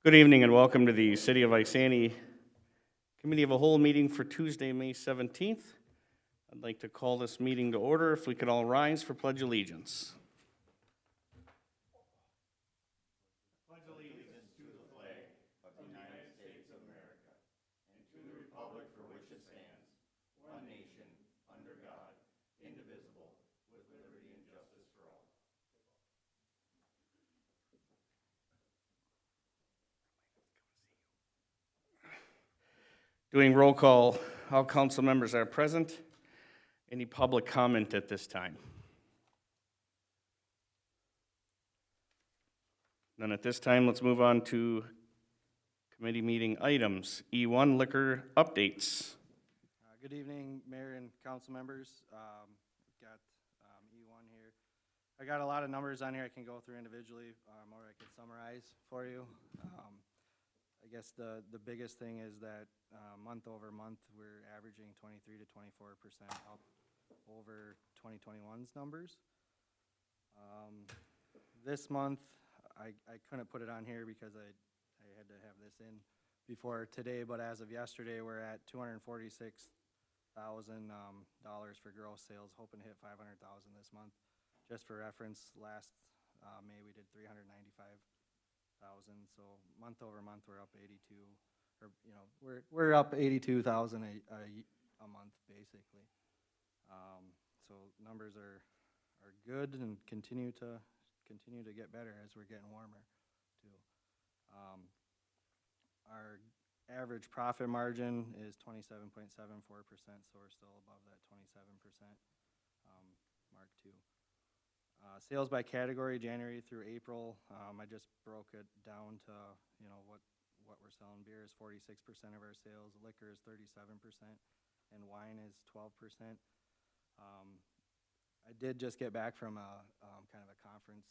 Good evening and welcome to the City of Isani Committee of a Whole meeting for Tuesday, May 17th. I'd like to call this meeting to order. If we could all rise for Pledge Allegiance. Doing roll call, all council members are present. Any public comment at this time? None at this time. Let's move on to committee meeting items. E1 liquor updates. Good evening, Mayor and council members. We've got E1 here. I got a lot of numbers on here I can go through individually, or I can summarize for you. I guess the biggest thing is that month over month, we're averaging 23 to 24% up over 2021's numbers. This month, I couldn't put it on here because I had to have this in before today, but as of yesterday, we're at $246,000 for gross sales, hoping to hit 500,000 this month. Just for reference, last May we did 395,000. So month over month we're up 82, or we're up 82,000 a month basically. So numbers are good and continue to get better as we're getting warmer too. Our average profit margin is 27.74%, so we're still above that 27% mark too. Sales by category, January through April, I just broke it down to what we're selling. Beer is 46% of our sales, liquor is 37%, and wine is 12%. I did just get back from a kind of a conference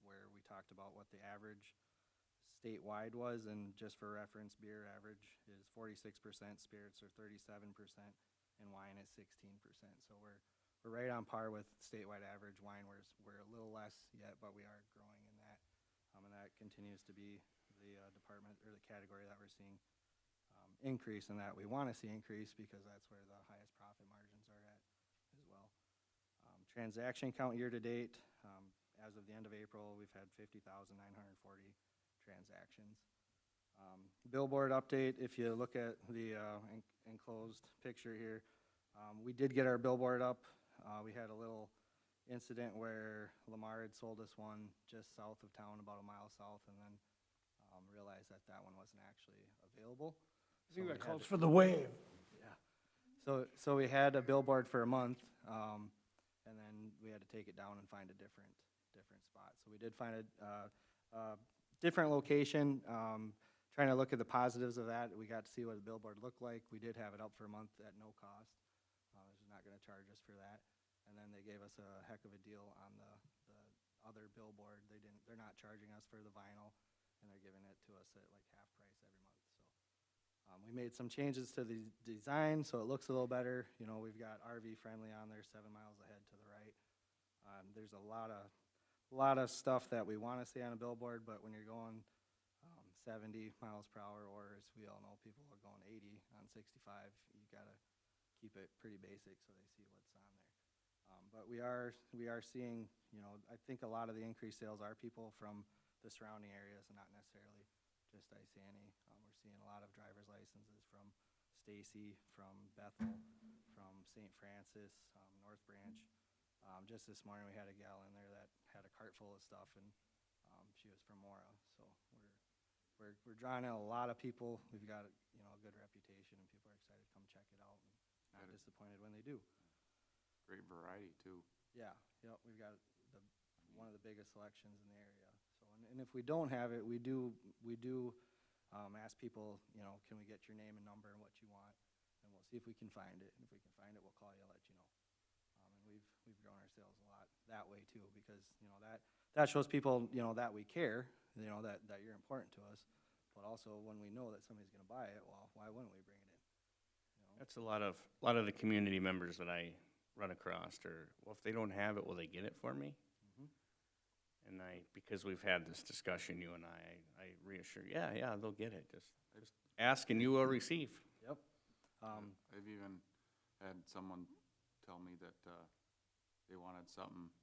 where we talked about what the average statewide was, and just for reference, beer average is 46%, spirits are 37%, and wine is 16%. So we're right on par with statewide average. Wine, we're a little less yet, but we are growing in that, and that continues to be the department or the category that we're seeing increase, and that we want to see increase because that's where the highest profit margins are at as well. Transaction count year to date, as of the end of April, we've had 50,940 transactions. Billboard update, if you look at the enclosed picture here, we did get our billboard up. We had a little incident where Lamar had sold us one just south of town, about a mile south, and then realized that one wasn't actually available. I think that calls for the wave. Yeah. So we had a billboard for a month, and then we had to take it down and find a different spot. So we did find a different location. Trying to look at the positives of that. We got to see what the billboard looked like. We did have it up for a month at no cost. They're not going to charge us for that. And then they gave us a heck of a deal on the other billboard. They're not charging us for the vinyl, and they're giving it to us at like half price every month. So we made some changes to the design so it looks a little better. We've got RV friendly on there, 7 miles ahead to the right. There's a lot of stuff that we want to see on a billboard, but when you're going 70 miles per hour, or as we all know, people are going 80 on 65, you got to keep it pretty basic so they see what's on there. But we are seeing, I think a lot of the increased sales are people from the surrounding areas and not necessarily just Isani. We're seeing a lot of driver's licenses from Stacy, from Bethel, from St. Francis, North Branch. Just this morning we had a gal in there that had a cart full of stuff, and she was from Mora. So we're drawing in a lot of people. We've got a good reputation, and people are excited to come check it out, and not disappointed when they do. Great variety too. Yeah, yep. We've got one of the biggest selections in the area. So, and if we don't have it, we do ask people, can we get your name and number and what you want, and we'll see if we can find it. And if we can find it, we'll call you, let you know. And we've grown our sales a lot that way too, because that shows people that we care, that you're important to us. But also when we know that somebody's going to buy it, well, why wouldn't we bring it in? That's a lot of the community members that I run across, or, well, if they don't have it, will they get it for me? And because we've had this discussion, you and I reassure, yeah, they'll get it. Just ask and you will receive. Yep. I've even had someone tell me that, they wanted something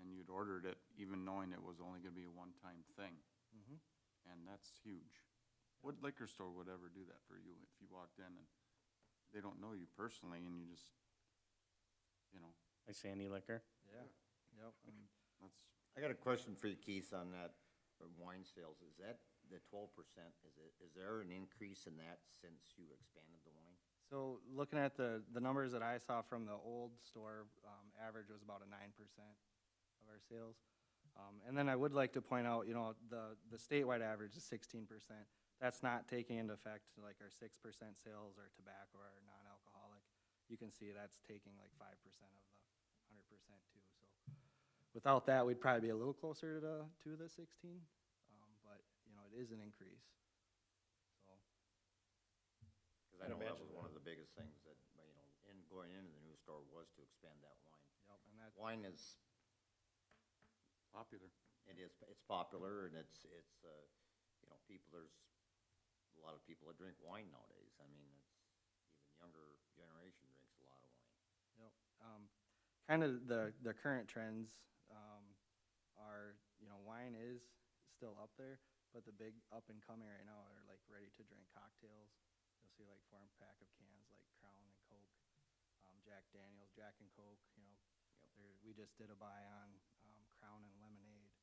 and you'd ordered it even knowing it was only gonna be a one-time thing. Mhm. And that's huge. What liquor store would ever do that for you if you walked in and they don't know you personally and you just, you know, I say any liquor. Yeah, yep. that's, I got a question for you, Keith, on that wine sales. Is that the 12%, is there an increase in that since you expanded the wine? So looking at the numbers that I saw from the old store, average was about a 9% of our sales. And then I would like to point out, the statewide average is 16%. That's not taking into effect like our 6% sales or tobacco or non-alcoholic. You can see that's taking like 5% of the 100% too. So without that, we'd probably be a little closer to the 16. But, it is an increase. So. Because I know that was one of the biggest things that, going into the new store was to expand that wine. Yep, and that, Wine is, popular. it's popular, and it's there's a lot of people that drink wine nowadays. I mean, it's, even younger generation drinks a lot of wine. yep. Kind of the current trends are, wine is still up there, but the big up and coming right now are like ready to drink cocktails. You'll see like 4-pack of cans like Crown and Coke, Jack Daniels, Jack and Coke. We just did a buy on Crown and lemonade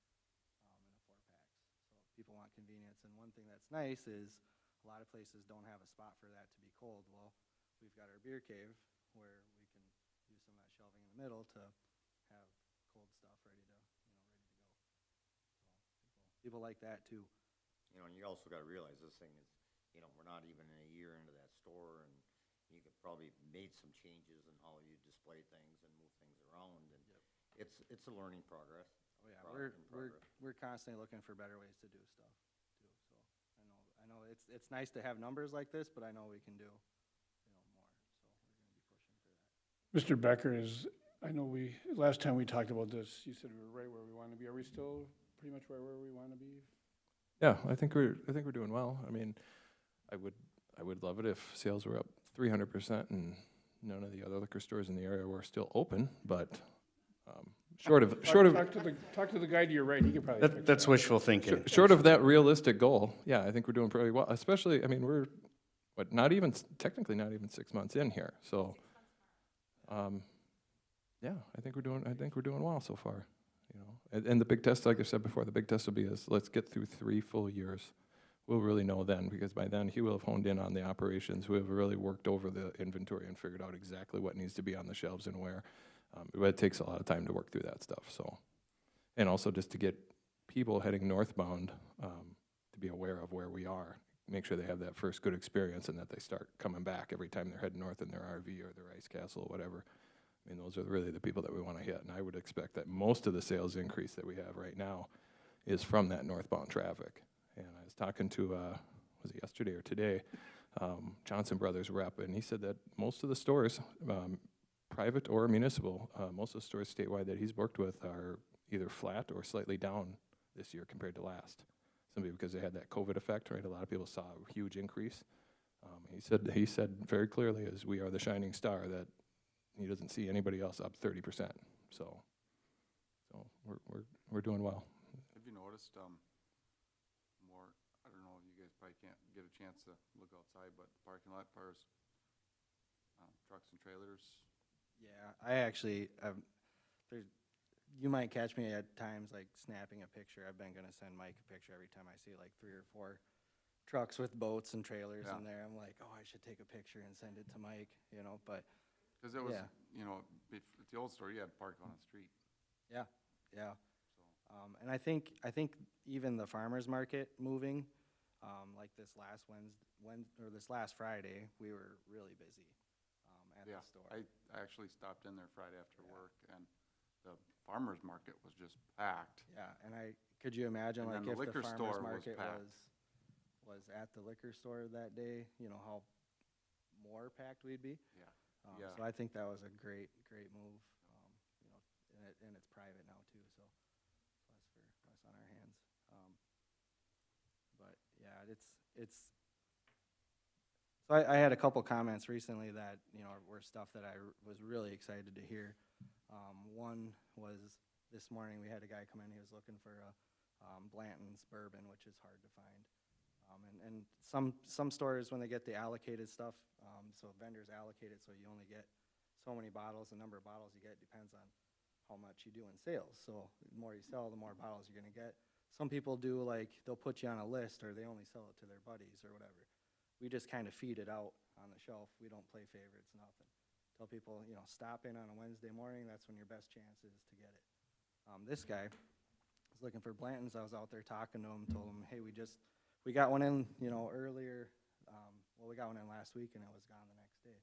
in a 4-packs. So people want convenience, and one thing that's nice is a lot of places don't have a spot for that to be cold. Well, we've got our beer cave where we can use some of that shelving in the middle to have cold stuff ready to go. So people like that too. And you also gotta realize this thing is, we're not even a year into that store, and you could probably made some changes in how you display things and move things around, and it's a learning progress. Oh yeah, Product in progress. we're constantly looking for better ways to do stuff too. So I know it's nice to have numbers like this, but I know we can do more. So we're gonna be pushing for that. Mr. Becker I know last time we talked about this, you said we were right where we want to be. Are we still pretty much right where we want to be? Yeah, I think we're doing well. I mean, I would love it if sales were up 300% and none of the other liquor stores in the area were still open, but short of Talk to the guy to your right, he could probably fix That's that. wishful thinking. short of that realistic goal, yeah, I think we're doing pretty well. Especially, I mean, we're technically not even 6 months in here, so yeah, I think we're doing well so far. And the big test, like I said before, the big test will be let's get through 3 full years. We'll really know then, because by then he will have honed in on the operations. We have really worked over the inventory and figured out exactly what needs to be on the shelves and where. But it takes a lot of time to work through that stuff. So, and also just to get people heading northbound to be aware of where we are, make sure they have that first good experience and that they start coming back every time they're heading north in their RV or their ice castle or whatever. I mean, those are really the people that we want to hit. And I would expect that most of the sales increase that we have right now is from that northbound traffic. And I was talking to, was it yesterday or today, Johnson Brothers rep, and he said that most of the stores, private or municipal, most of the stores statewide that he's worked with are either flat or slightly down this year compared to last. Simply because they had that COVID effect, right? A lot of people saw a huge increase. He said very clearly, as we are the shining star, that he doesn't see anybody else up 30%. So we're doing well. Have you noticed, more, I don't know, you guys probably can't get a chance to look outside, but the parking lot cars, trucks and trailers, Yeah, I actually, you might catch me at times like snapping a picture. I've been gonna send Mike a picture every time I see like 3 or 4 trucks with boats and trailers Yeah. in there. I'm like, oh, I should take a picture and send it to Mike, but because it was, Yeah. At the old store, you had to park on the street, yeah. so. And I think even the farmer's market moving, like this last this last Friday, we were really busy at Yeah, the store. I actually stopped in there Friday after work, and the farmer's market was just packed. Yeah, and could you imagine And like then the if the liquor farmer's store was market packed. was at the liquor store that day, how more packed we'd be. Yeah, So I think that was a great move. And it's private now too, so that's very so I had a couple comments recently that, were stuff that I was really excited to hear. One was this morning, we had a guy come in, he was looking for a Blanton's bourbon, which is hard to find. And some stores, when they get the allocated stuff, so vendors allocate it, so you only get so many bottles. The number of bottles you get depends on how much you do in sales. So the more you sell, the more bottles you're gonna get. Some people do, like, they'll put you on a list, or they only sell it to their buddies or whatever. We just kind of feed it out on the shelf. We don't play favorites, nothing. Tell people, stop in on a Wednesday morning, that's when your best chance is to get it. This guy was looking for Blanton's. I was out there talking to him, told him, hey, we got one in, earlier, we got one in last week, and it was gone the next day.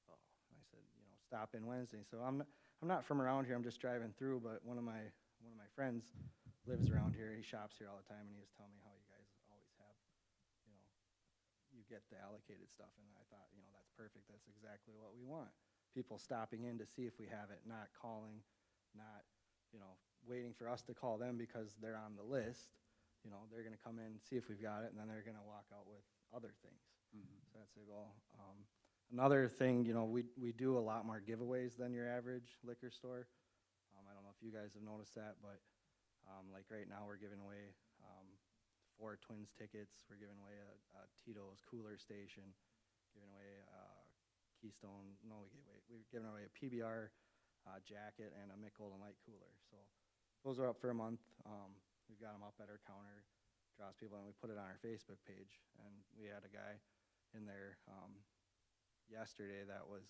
Oh, I said, stop in Wednesday. So I'm not from around here, I'm just driving through, but one of my friends lives around here, he shops here all the time, and he was telling me how you guys always have, you get the allocated stuff, and I thought, that's perfect, that's exactly what we want. People stopping in to see if we have it, not calling, not, waiting for us to call them because they're on the list. They're gonna come in, see if we've got it, and then they're gonna walk out with other things. So that's the goal. Another thing, we do a lot more giveaways than your average liquor store. I don't know if you guys have noticed that, but like right now, we're giving away 4 Twins tickets. We're giving away a Tito's cooler station, giving away Keystone. No, we're giving away a PBR jacket and a Mick Golden Light cooler. So those are up for a month. We've got them up at our counter, draws people, and we put it on our Facebook page. And we had a guy in there yesterday that was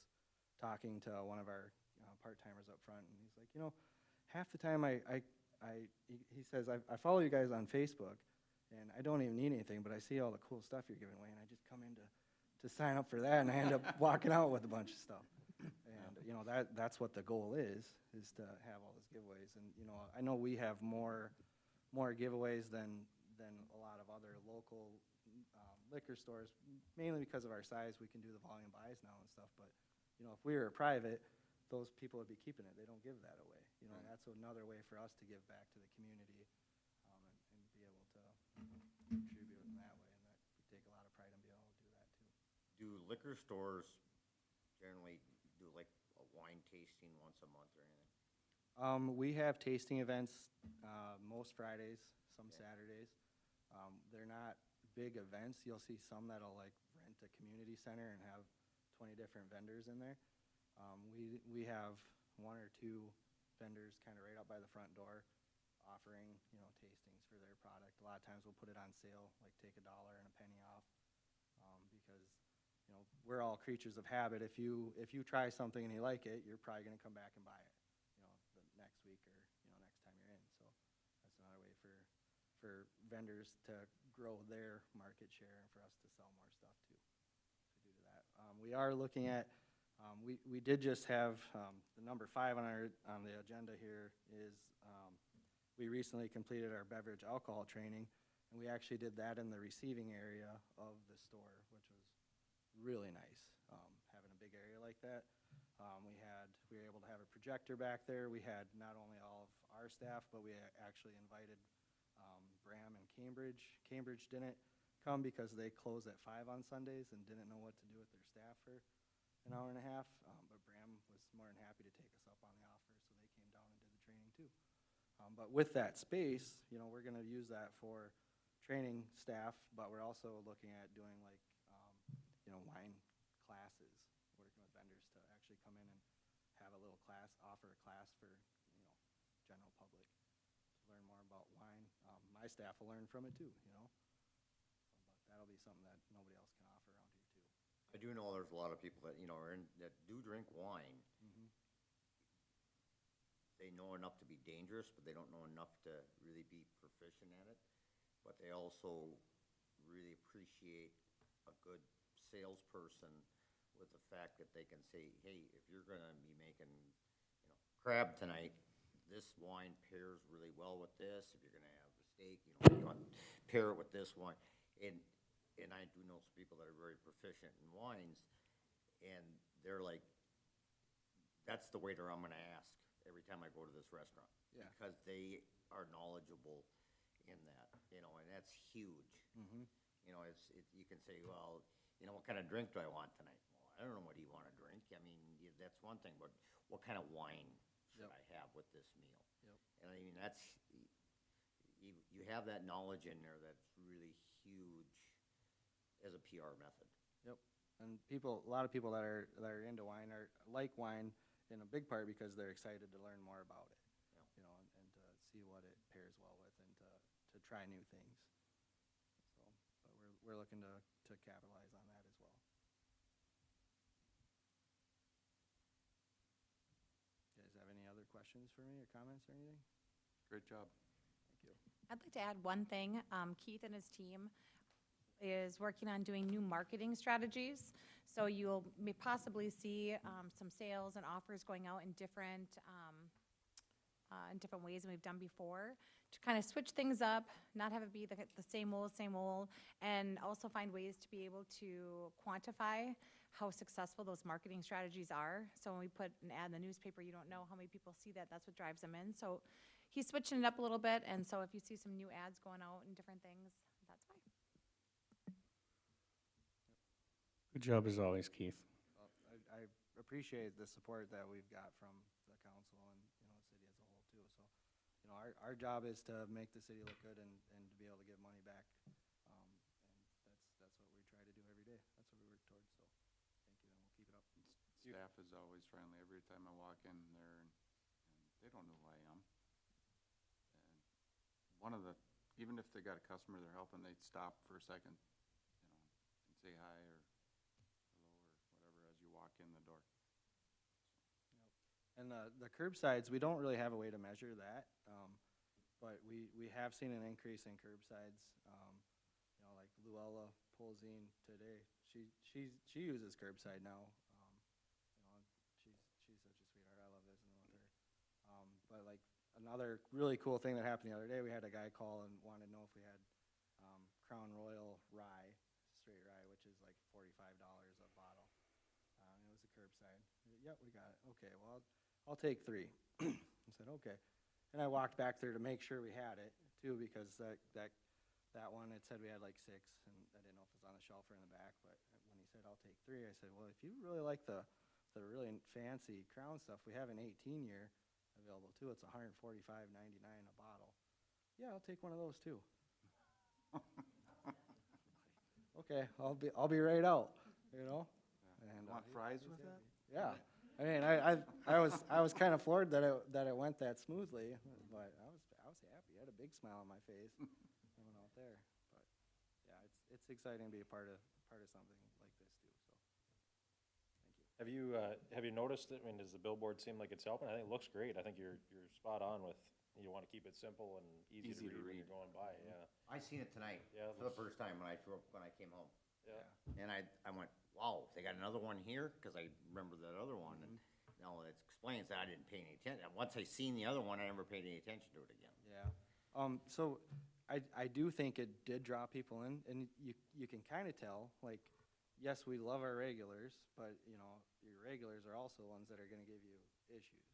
talking to one of our part-timers up front, and he's like, half the time he says, I follow you guys on Facebook, and I don't even need anything, but I see all the cool stuff you're giving away, and I just come in to sign up for that, and I end up walking out with a bunch of stuff. And, that's what the goal is to have all those giveaways. And, I know we have more giveaways than a lot of other local liquor stores, mainly because of our size. We can do the volume buys now and stuff, but, if we were private, those people would be keeping it. They don't give that away. Right. That's another way for us to give back to the community, and be able to contribute in that way, and that we take a lot of pride in being able to do that too. Do liquor stores generally do like a wine tasting once a month or anything? We have tasting events, most Fridays, some Okay. Saturdays. They're not big events. You'll see some that'll like rent a community center and have 20 different vendors in there. We have 1 or 2 vendors kind of right up by the front door offering, tastings for their product. A lot of times we'll put it on sale, like take $1 and a penny off, because, we're all creatures of habit. If you try something and you like it, you're probably gonna come back and buy it, the next week or, next time you're in. So that's another way for vendors to grow their market share and for us to sell more stuff too, due to that. We are looking at, we did just have, the number 5 on the agenda here is, we recently completed our beverage alcohol training, and we actually did that in the receiving area of the store, which was really nice, having a big area like that. We were able to have a projector back there. We had not only all of our staff, but we actually invited Bram and Cambridge. Cambridge didn't come because they close at 5 on Sundays and didn't know what to do with their staff for an hour and a half, but Bram was more than happy to take us up on the offer, so they came down and did the training too. But with that space, we're gonna use that for training staff, but we're also looking at doing like, wine classes, working with vendors to actually come in and have a little class, offer a class for, general public to learn more about wine. My staff will learn from it too, but that'll be something that nobody else can offer around here too. I do know there's a lot of people that, that do drink wine. They know enough to be dangerous, but they don't know enough to really be proficient at it. But they also really appreciate a good salesperson with the fact that they can say, hey, if you're gonna be making, crab tonight, this wine pairs really well with this. If you're gonna have a steak, you want to pair it with this wine. And I do know some people that are very proficient in wines, and they're like, that's the waiter I'm gonna ask every time I go to this restaurant. Yeah. Because they are knowledgeable in that, and that's huge. You know, you can say, well, you know, what kind of drink do I want tonight? Well, I don't know, what do you want to drink? I mean, that's one thing, but what kind of wine should Yep. I have with this meal? Yep. And I mean, you have that knowledge in there that's really huge as a PR method. Yep. And a lot of people that are into wine like wine in a big part because they're excited to learn more about it. Yeah. You know, and to see what it pairs well with and to try new things. So, but we're looking to capitalize on that as well. You guys have any other questions for me or comments or anything? Great job. Thank you. I'd like to add one thing. Keith and his team is working on doing new marketing strategies. So you'll possibly see some sales and offers going out in different ways than we've done before, to kind of switch things up, not have it be the same old, and also find ways to be able to quantify how successful those marketing strategies are. So when we put an ad in the newspaper, you don't know how many people see that. That's what drives them in. So he's switching it up a little bit, and so if you see some new ads going out and different things, that's why. Good job as always, Keith. Well, I appreciate the support that we've got from the council and, you know, the city as a whole too. So, you know, our job is to make the city look good and to be able to give money back. And that's what we try to do every day. That's what we work towards, so thank you, and we'll keep it up. Staff is always friendly every time I walk in there, and they don't know who I am. And even if they got a customer they're helping, they'd stop for a second, you know, and say hi or hello or whatever as you walk in the door. And the curbsides, we don't really have a way to measure that, but we have seen an increase in curbsides. You know, like Luella Polzine today, she uses curbside now. You know, she's such a sweetheart. I love visiting with her. But like another really cool thing that happened the other day, we had a guy call and wanted to know if we had Crown Royal rye, straight rye, which is like $45 a bottle. It was a curbside. Yep, we got it. Okay, well, I'll take 3. I said, okay. And I walked back there to make sure we had it too, because that one, it said we had like 6, and I didn't know if it was on the shelf or in the back, but when he said, I'll take 3, I said, well, if you really like the really fancy Crown stuff, we have an 18-year available too. It's $145.99 a bottle. Yeah, I'll take one of those too. Okay, I'll be right out, you know? And, Want fries with that? Yeah, I mean, I was kind of floored that it went that smoothly, but I was happy. I had a big smile on my face going out there. But yeah, it's exciting to be a part of something like this too. So, thank you. Have you noticed it? I mean, does the billboard seem like it's helping? I think it looks great. I think you're spot on with, you want to keep it simple and easy to read when you're going by, yeah. I seen it tonight Yeah, for the first time when I came home. Yeah. And I went, wow, they got another one here? Because I remember that other one, and now it explains that I didn't pay any attention. Once I seen the other one, I never paid any attention to it again. Yeah. So I do think it did draw people in, and you can kind of tell, like, yes, we love our regulars, but, you know, your regulars are also ones that are gonna give you issues,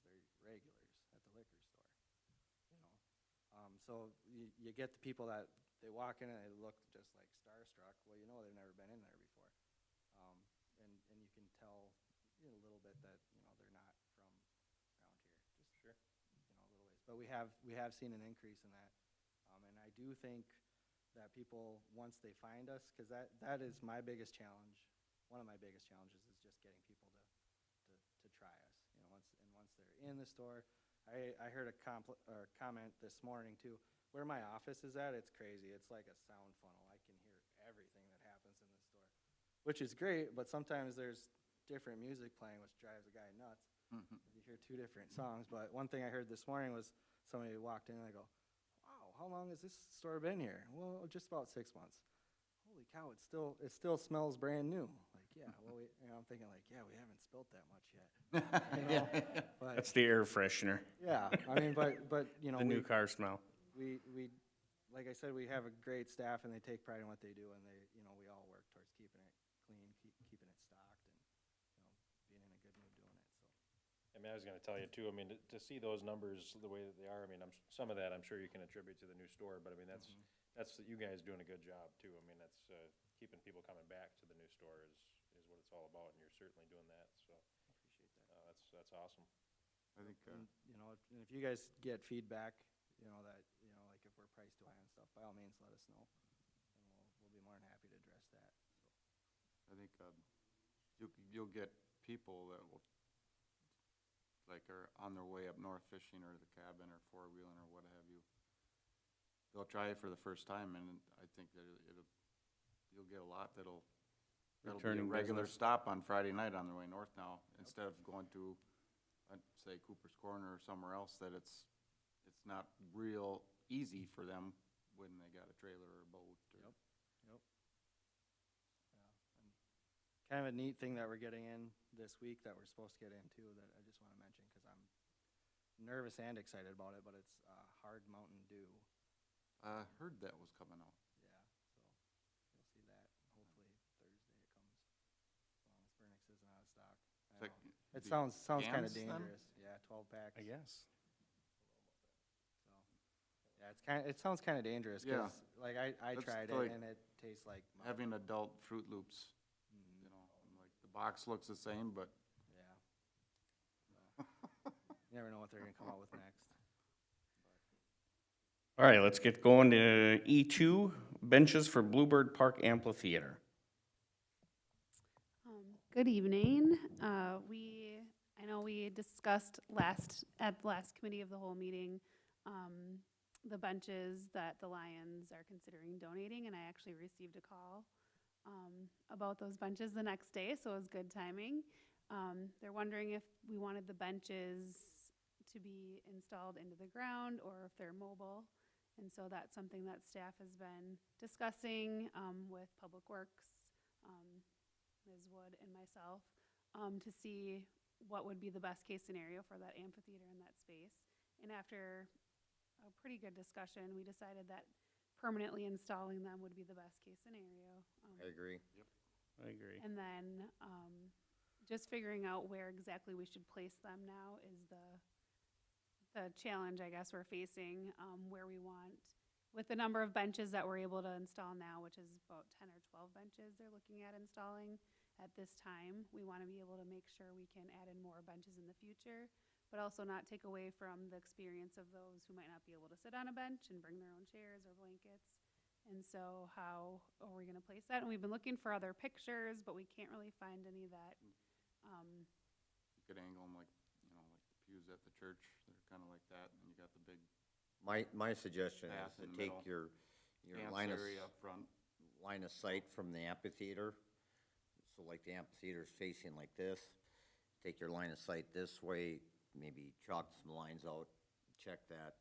because they're regulars at the liquor store, you know? So you get the people that, they walk in and they look just like starstruck, well, you know, they've never been in there before. And you can tell a little bit that, you know, they're not from around here, just, Sure. you know, a little ways. But we have seen an increase in that. And I do think that people, once they find us, because that is my biggest challenge. One of my biggest challenges is just getting people to try us. You know, once they're in the store, I heard a comment this morning too. Where my office is at, it's crazy. It's like a sound funnel. I can hear everything that happens in the store, which is great. But sometimes there's different music playing, which drives a guy nuts. You hear 2 different songs. But one thing I heard this morning was somebody walked in and I go, "Wow, how long has this store been here?" "Well, just about 6 months." "Holy cow! It still smells brand new." Like, yeah. Well, I'm thinking like, yeah, we haven't spilt that much yet. You know? But That's the air freshener, yeah, I mean, but you know, the new car smell. we, like I said, we have a great staff and they take pride in what they do, and they, you know, we all work towards keeping it clean, keeping it stocked, and, you know, being in a good mood doing it, so. And mean, I was gonna tell you too, I mean, to see those numbers the way that they are, I mean, some of that I'm sure you can attribute to the new store, but I mean, that's you guys doing a good job too. I mean, that's, keeping people coming back to the new store is what it's all about, and you're certainly doing that, so. That's awesome. I think, And, you know, if you guys get feedback, you know, that, you know, like if we're priced too high and stuff, by all means, let us know. And we'll be more than happy to address that, so. I think, you'll get people that will, like, are on their way up north fishing or the cabin or four-wheeling or what have you. They'll try it for the first time, and I think that you'll get a lot that'll be a Returning regular business. stop on Friday night on their way north now, instead of going to, say, Cooper's Corner or somewhere else, that it's not real easy for them when they got a trailer or a boat. Or, Yep. Yeah, and kind of a neat thing that we're getting in this week that we're supposed to get into that I just want to mention, because I'm nervous and excited about it, but it's Hard Mountain Dew. Heard that was coming out. Yeah, so you'll see that. Hopefully Thursday it comes. As long as Burnix isn't out of stock. I Like, know. It the sounds kind of cans then? dangerous. Yeah, 12 packs. I guess. So, yeah, it sounds kind of dangerous Yeah. because, like, I That's tried like it and it tastes like Mountain Having adult Fruit Loops, Dew. you know, like the box looks the same, but Yeah. So, you never know what they're gonna come out with next. All right, let's get going to E2, benches for Bluebird Park Amphitheater. Good evening. I know we discussed at the last committee of the whole meeting, the benches that the Lions are considering donating, and I actually received a call about those benches the next day, so it was good timing. They're wondering if we wanted the benches to be installed into the ground or if they're mobile. And so that's something that staff has been discussing with Public Works, Ms. Wood and myself, to see what would be the best case scenario for that amphitheater in that space. And after a pretty good discussion, we decided that permanently installing them would be the best case scenario. I agree. I agree. And then just figuring out where exactly we should place them now is the challenge, I guess, we're facing, where we want, with the number of benches that we're able to install now, which is about 10 or 12 benches they're looking at installing at this time. We want to be able to make sure we can add in more benches in the future, but also not take away from the experience of those who might not be able to sit on a bench and bring their own chairs or blankets. And so how are we going to place that? And we've been looking for other pictures, but we can't really find any that, you could angle them like, you know, like the pews at the church. They're kind of like that, and you got the big My suggestion is Path to in the take middle. your dance line of, area up front. line of sight from the amphitheater. So like the amphitheater's facing like this, take your line of sight this way, maybe chalk some lines out, check that.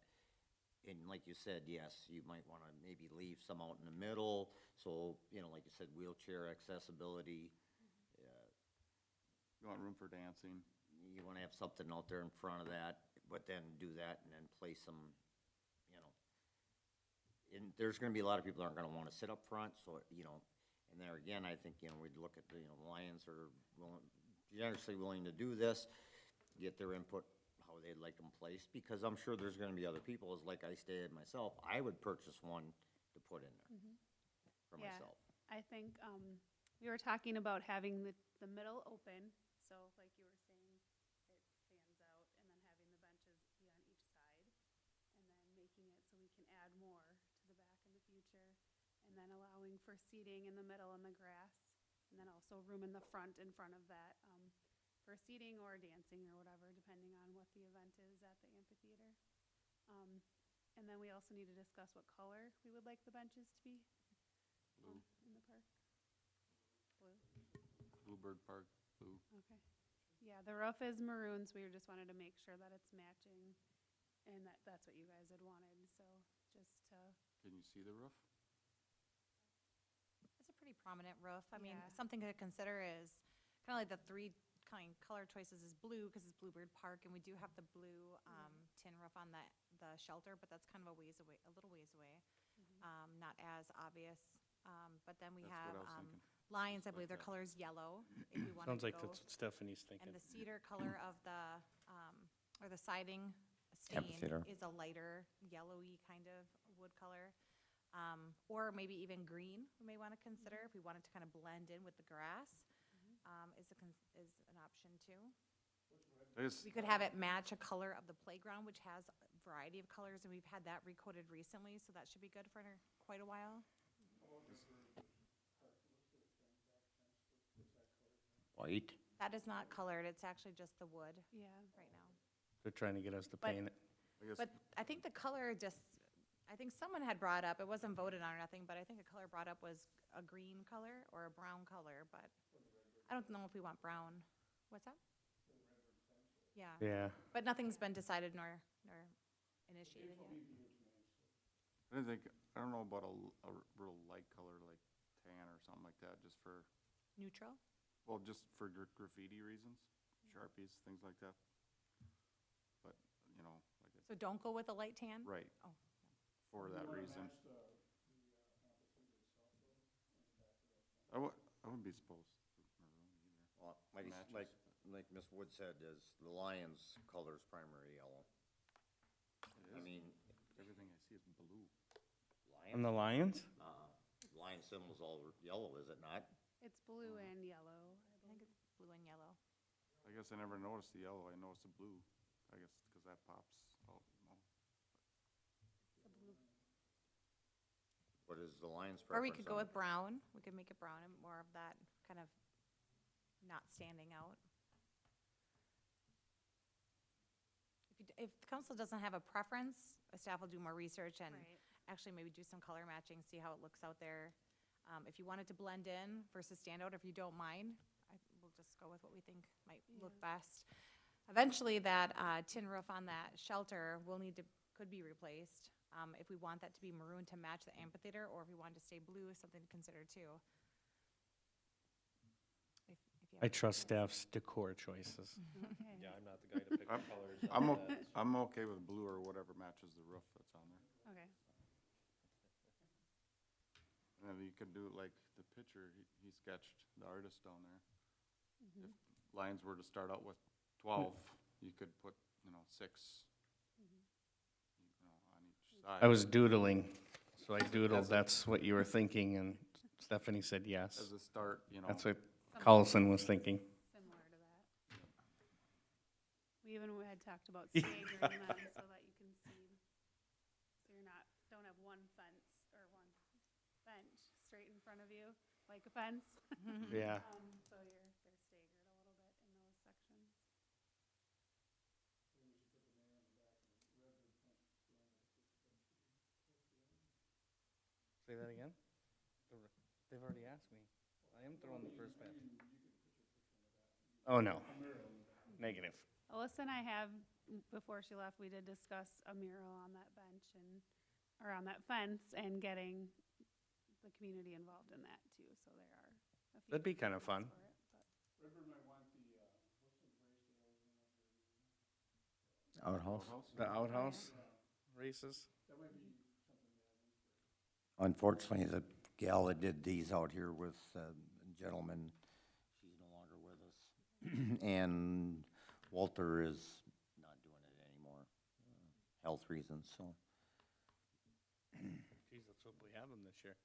And like you said, yes, you might wanna maybe leave some out in the middle, so, you know, like you said, wheelchair accessibility. You want room for dancing. You wanna have something out there in front of that, but then do that and then place some, you know. And there's gonna be a lot of people that aren't gonna wanna sit up front, so, you know, and there again, I think, you know, we'd look at the, you know, Lions are generously willing to do this, get their input, how they'd like them placed, because I'm sure there's gonna be other people, as like I stated myself, I would purchase one to put in there for Yeah. myself. I think, we were talking about having the middle open, so like you were saying, it fans out, and then having the benches be on each side, and then making it so we can add more to the back in the future, and then allowing for seating in the middle in the grass, and then also room in the front of that, for seating or dancing or whatever, depending on what the event is at the amphitheater. And then we also need to discuss what color we would like the benches to be. Blue. In the park? Blue, Bluebird Park, blue. okay. Yeah, the roof is maroon, so we just wanted to make sure that it's matching, and that's what you guys had wanted, so just to, Can you see the roof? It's a pretty prominent roof. I mean, Yeah. something to consider is kind of like the three kind of color choices is blue because it's Bluebird Park, and we do have the blue tin roof on the shelter, but that's kind of a ways away, a little ways away. Not as obvious. But then we That's have what I was thinking. Lions, I believe their color is yellow, if we wanted Sounds to like go. that's what Stephanie's thinking. And the cedar color of the, or the siding stain Amphitheater. is a lighter yellowy kind of wood color. Or maybe even green, we may want to consider, if we wanted to kind of blend in with the grass, is an option too. I just, We could have it match a color of the playground, which has a variety of colors, and we've had that recoded recently, so that should be good for quite a while. White? That is not colored, it's actually just the wood Yeah. right now. They're trying to get us to But- paint it. I guess, But I think the color just, I think someone had brought up, it wasn't voted on or nothing, but I think the color brought up was a green color or a brown color, but I don't know if we want brown. What's that? Yeah, Yeah. but nothing's been decided nor initiated yet. I didn't think, I don't know about a real light color like tan or something like that, just for, Neutral? well, just for graffiti reasons, Sharpies, things like that. But, you know, like, So don't go with a light tan? right, Oh, for that reason. I wouldn't be supposed to maroon either. Well, Matches. like Ms. Wood said, is the Lions' color is primary yellow. It I is. mean, Everything I see is blue. And Lions, the Lions? Lion symbol's all yellow, is it not? It's blue and yellow. I think it's blue and yellow. I guess I never noticed the yellow, I noticed the blue. I guess because that pops out more. What is the Lions' Or we preference could go on with brown, we could make it brown and more of that kind of not standing out. If the council doesn't have a preference, staff will do more research and Right. actually maybe do some color matching, see how it looks out there. If you wanted to blend in versus stand out, if you don't mind, we'll just go with what we think might look best. Eventually, that tin roof on that shelter could be replaced. If we want that to be maroon to match the amphitheater, or if we want to stay blue, is something to consider too. If you have I a trust preference. staff's decor choices. Okay. Yeah, I'm not the guy to pick the colors. I'm, on o- that. I'm okay with blue or whatever matches the roof that's on there. Okay. And then you could do like the picture he sketched, the artist down there. If lines were to start out with 12, you could put, 6, on each side. I was doodling, so I doodled, that's what you were thinking, and Stephanie said yes. As a start, That's what Collison was thinking. Similar to that. We even had talked about staggering them so that you can see, so you're not, don't have one fence or one bench straight in front of you, like a fence. Yeah. So they're staggered a little bit in those sections. Say that again? They've already asked me. I am throwing the first bench. Oh, no. Negative. Alyssa and I have, before she left, we did discuss a mural on that bench and, or on that fence and getting the community involved in that too, so there are a few. That'd be kind of fun. for it, but- Outhouse? The outhouse races? Unfortunately, the gal that did these out here with a gentleman, she's no longer with us. And Walter is not doing it anymore, health reasons, so. Geez, let's hope we have them this year.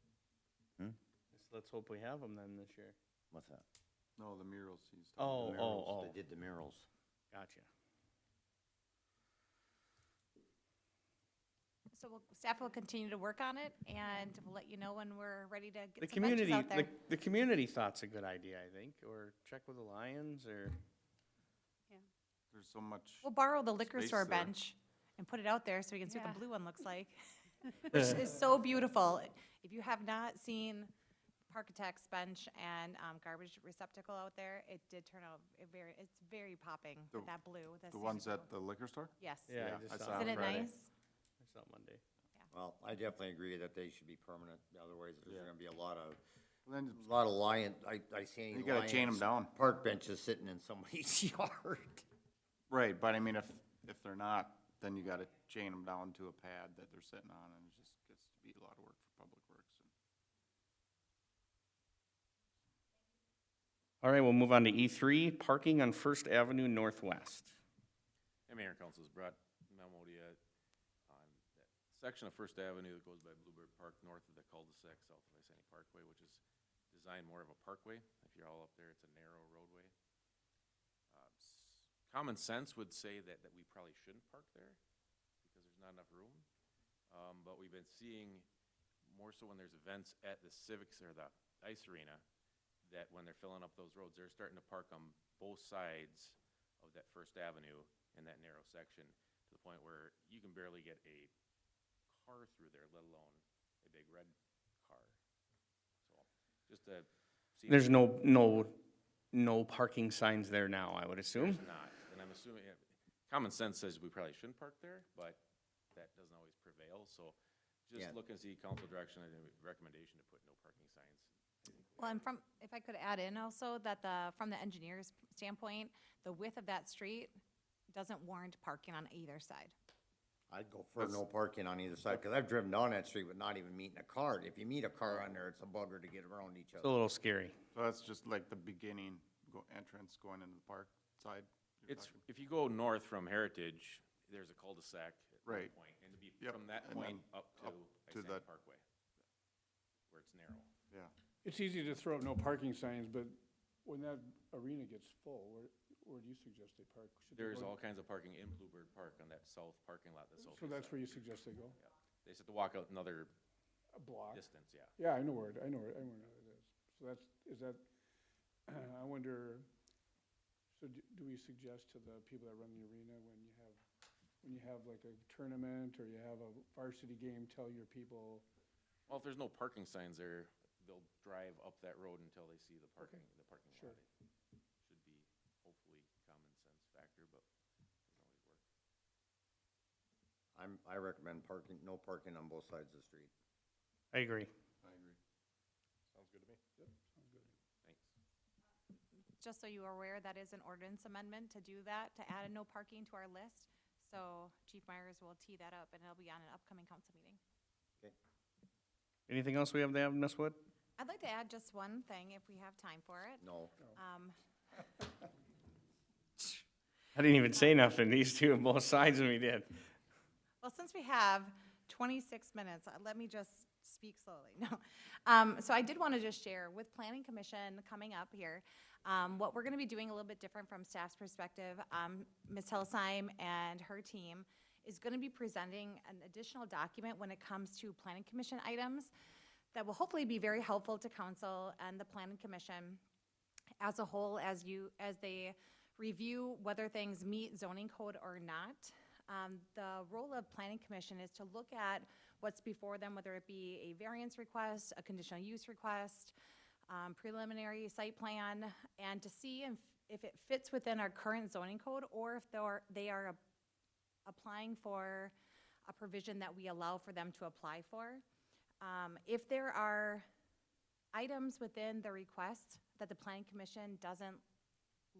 Hmm? Let's hope we have them then this year. What's that? No, the murals he's Oh, talking oh, about. oh. They did the murals. Gotcha. So staff will continue to work on it, and we'll let you know when we're ready to The get some benches community, out there. the community thought's a good idea, I think, or check with the Lions, or, There's so much, We'll borrow the liquor Space store there. bench and put it out there so we can see what Yeah. the blue one looks like. Which is so beautiful. If you have not seen Parkitect's bench and garbage receptacle out there, it did turn out it's very popping with that blue. the ones at the liquor store? Yes. yeah, Yeah, I just I saw saw it Isn't it Friday. nice? I saw it Monday. Well, I definitely agree that they should be permanent, otherwise there's Yeah. gonna be a lot of Then lion, I see you gotta chain them Lions down. park benches sitting in somebody's yard. Right, but I mean, if they're not, then you gotta chain them down to a pad that they're sitting on, and it just gets to be a lot of work for Public Works. And All right, we'll move on to E3, parking on First Avenue Northwest. Hey, Mayor and Council, has brought memo to you on that section of First Avenue that goes by Bluebird Park, north of the cul-de-sac, south of Isani Parkway, which is designed more of a parkway. If you're all up there, it's a narrow roadway. Common sense would say that we probably shouldn't park there because there's not enough room. But we've been seeing more so when there's events at the Civics or the ice arena, that when they're filling up those roads, they're starting to park on both sides of that First Avenue in that narrow section, to the point where you can barely get a car through there, let alone a big red car. So, just to see. There's no parking signs there now, I would assume. There's not, and I'm assuming, common sense says we probably shouldn't park there, but that doesn't always prevail, so just Yeah. look and see council direction and recommendation to put no parking signs. Well, and if I could add in also that from the engineer's standpoint, the width of that street doesn't warrant parking on either side. I'd go for no parking on either side, because I've driven down that street with not even meeting a car. If you meet a car on there, it's a bugger to get around each It's a other. little scary. So that's just like the beginning, entrance going into the park side? you're It's, talking? if you go north from Heritage, there's a cul-de-sac at one Right. point, and to be Yep, from that and point then up up to to Isani the- Parkway, where it's narrow. Yeah. It's easy to throw up no parking signs, but when that arena gets full, where do you suggest they park? Should they There's go- all kinds of parking in Bluebird Park on that south parking lot that's open. So that's where you suggest they go? They just have to walk out another A block? distance, yeah. Yeah, I know where it is. So is that, I wonder, so do we suggest to the people that run the arena, when you have like a tournament or you have a varsity game, tell your people, Well, if there's no parking signs there, they'll drive up that road until they see the parking sure. lot. Should be hopefully common sense factor, but doesn't always work. I recommend no parking on both sides of the street. I agree. I agree. Sounds good to me. sounds good. Thanks. Just so you are aware, that is an ordinance amendment to do that, to add a no parking to our list. So Chief Myers will tee that up, and it'll be on an upcoming council meeting. Anything else we have to add, Ms. Wood? I'd like to add just one thing, if we have time for it. No. I didn't even say nothing. These two on both sides of me did. Well, since we have 26 minutes, let me just speak slowly. No. So I did want to just share with Planning Commission coming up here, what we're going to be doing a little bit different from staff's perspective. Ms. Hillesheim and her team is going to be presenting an additional document when it comes to Planning Commission items that will hopefully be very helpful to council and the Planning Commission as a whole as they review whether things meet zoning code or not. The role of Planning Commission is to look at what's before them, whether it be a variance request, a conditional use request, preliminary site plan, and to see if it fits within our current zoning code or if they are applying for a provision that we allow for them to apply for. If there are items within the request that the Planning Commission doesn't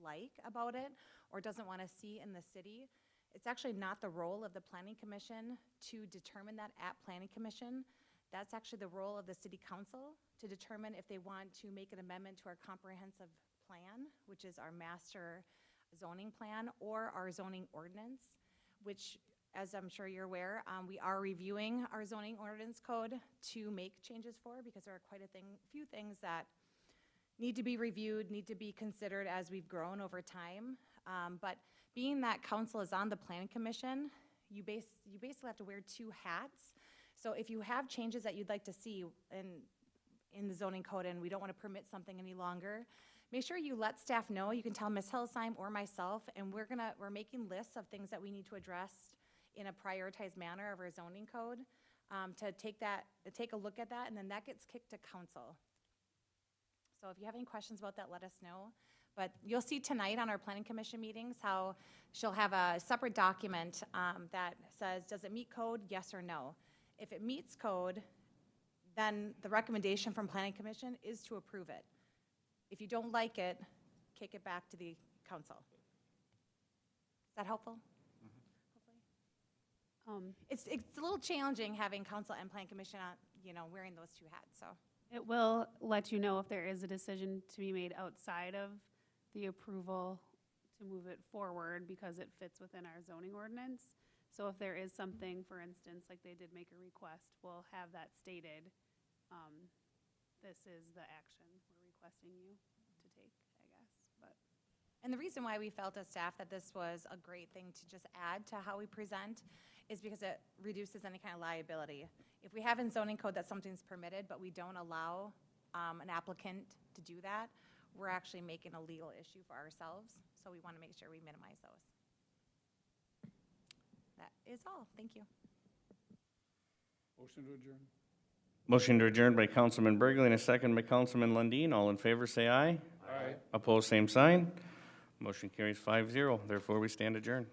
like about it or doesn't want to see in the city, it's actually not the role of the Planning Commission to determine that at Planning Commission. That's actually the role of the City Council to determine if they want to make an amendment to our comprehensive plan, which is our master zoning plan, or our zoning ordinance, which, as I'm sure you're aware, we are reviewing our zoning ordinance code to make changes for, because there are quite a few things that need to be reviewed, need to be considered as we've grown over time. But being that council is on the Planning Commission, you basically have to wear two hats. So if you have changes that you'd like to see in the zoning code and we don't want to permit something any longer, make sure you let staff know. You can tell Ms. Hillesheim or myself, and we're making lists of things that we need to address in a prioritized manner of our zoning code, to take a look at that, and then that gets kicked to council. So if you have any questions about that, let us know. But you'll see tonight on our Planning Commission meetings how she'll have a separate document that says, does it meet code, yes or no? If it meets code, then the recommendation from Planning Commission is to approve it. If you don't like it, kick it back to the council. Is that helpful? Hopefully. It's a little challenging having council and Planning Commission, wearing those two hats, so. It will let you know if there is a decision to be made outside of the approval to move it forward because it fits within our zoning ordinance. So if there is something, for instance, like they did make a request, we'll have that stated. This is the action we're requesting you to take, I guess, but. And the reason why we felt as staff that this was a great thing to just add to how we present is because it reduces any kind of liability. If we have in zoning code that something's permitted, but we don't allow an applicant to do that, we're actually making a legal issue for ourselves, so we want to make sure we minimize those. That is all. Thank you. Motion to adjourn. Motion to adjourn by Councilman Burgley and a second by Councilman Lundin. All in favor, say aye. Aye. Opposed, same sign. Motion carries 5-0. Therefore, we stand adjourned.